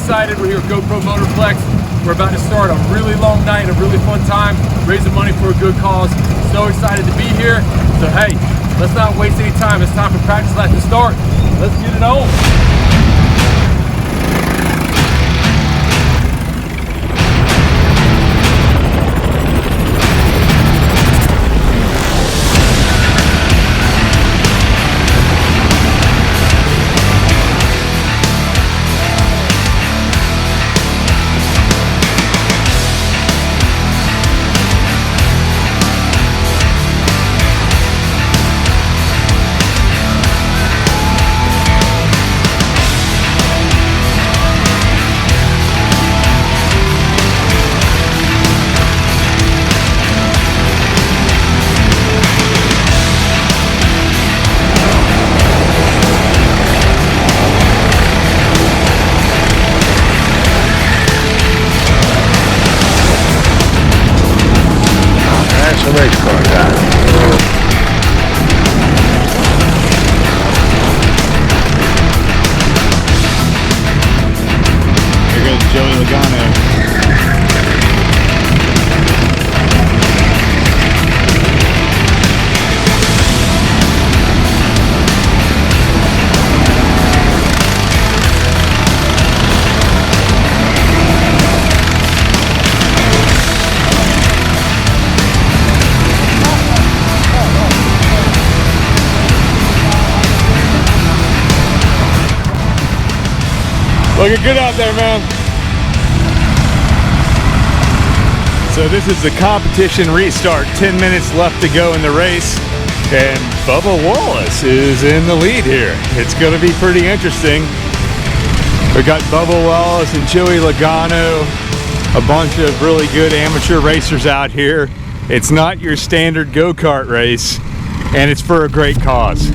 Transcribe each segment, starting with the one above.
excited. We're here at GoPro Motorplex. We're about to start a really long night, a really fun time, raising money for a good cause. So excited to be here. So hey, let's not waste any time. It's time for practice lap to start. Let's get it on. Race car guy. Here goes Joey Logano. Looking good out there, man. So this is the competition restart. 10 minutes left to go in the race. And Bubba Wallace is in the lead here. It's going to be pretty interesting. We got Bubba Wallace and Joey Logano, a bunch of really good amateur racers out here. It's not your standard go-kart race, and it's for a great cause.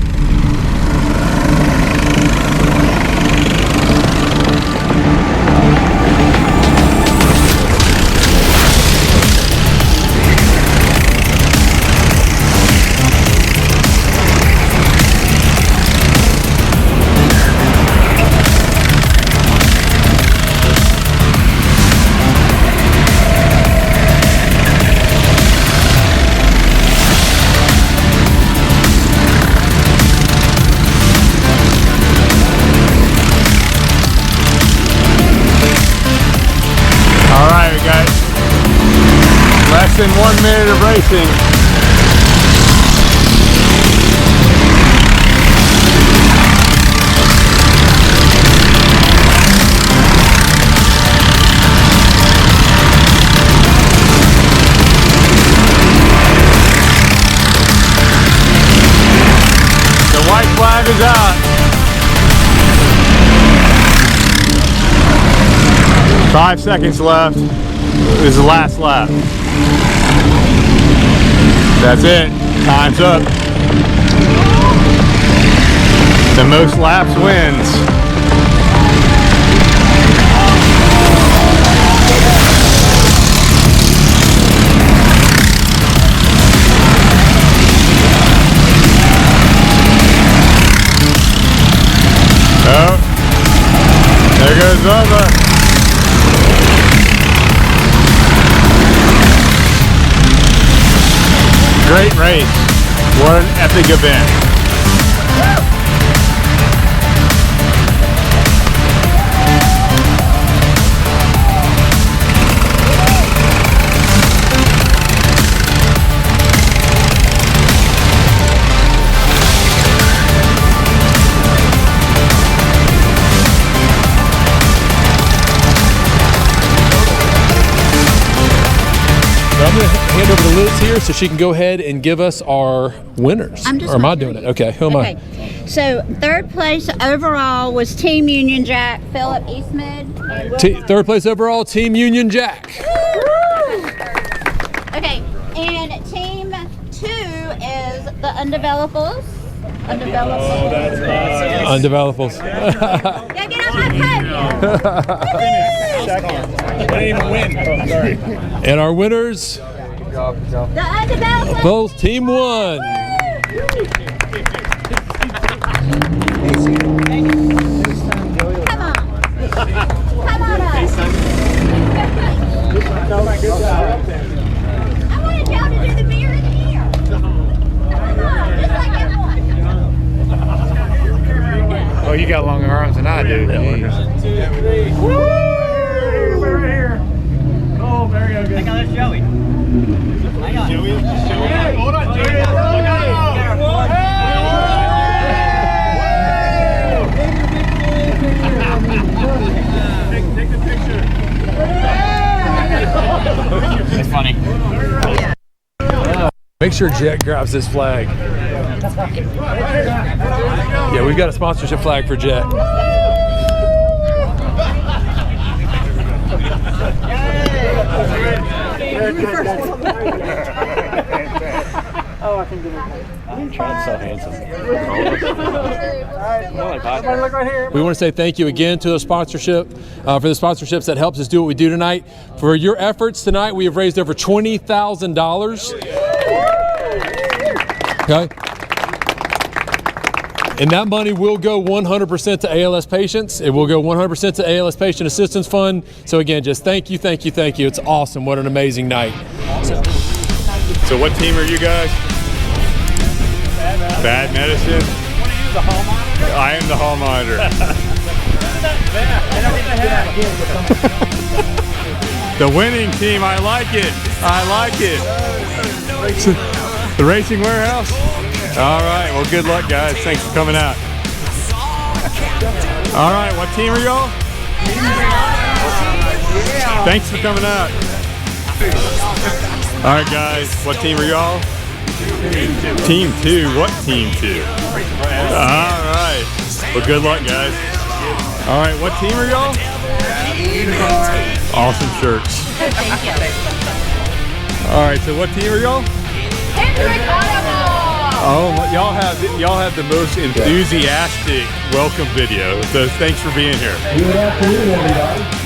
Less than 1 minute of racing. The white flag is out. 5 seconds left. This is the last lap. That's it. Time's up. The most laps wins. Oh, there goes Bubba. Great race. What an epic event. I'm going to hand over to Liz here so she can go ahead and give us our winners. Or am I doing it? Okay, who am I? So third place overall was Team Union Jack, Philip Eastman. Third place overall, Team Union Jack. Okay, and Team 2 is the Undevelopables. Oh, that's awesome. Undevelopables. Yeah, get off my podium. Second. I didn't even win. Oh, sorry. And our winners, the Undevelopables. both Team 1. Come on. Come on. I wanted y'all to do the beer in here. Come on, just like everyone. Oh, you got longer arms than I do. Woo! Right here. Oh, very good. Hang on, there's Joey. Hang on. Hold on, Joey. Take the picture. That's funny. Make sure Jet grabs this flag. Yeah, we've got a sponsorship flag for Jet. Oh, I can do it. I'm trying so handsome. We want to say thank you again to the sponsorship, for the sponsorships that helps us do what we do tonight. For your efforts tonight, we have raised over $20,000. Okay. And that money will go 100% to ALS patients. It will go 100% to ALS Patient Assistance Fund. So again, just thank you, thank you, thank you. It's awesome. What an amazing night. So what team are you guys? Bad medicine. What are you, the hall monitor? I am the hall monitor. The winning team, I like it. I like it. The Racing Warehouse? All right, well, good luck, guys. Thanks for coming out. All right, what team are y'all? Thanks for coming out. All right, guys, what team are y'all? Team 2. What team 2? All right. Well, good luck, guys. All right, what team are y'all? Awesome shirts. Thank you. All right, so what team are y'all? Oh, y'all have the most enthusiastic welcome video. So thanks for being here. Good afternoon, everybody.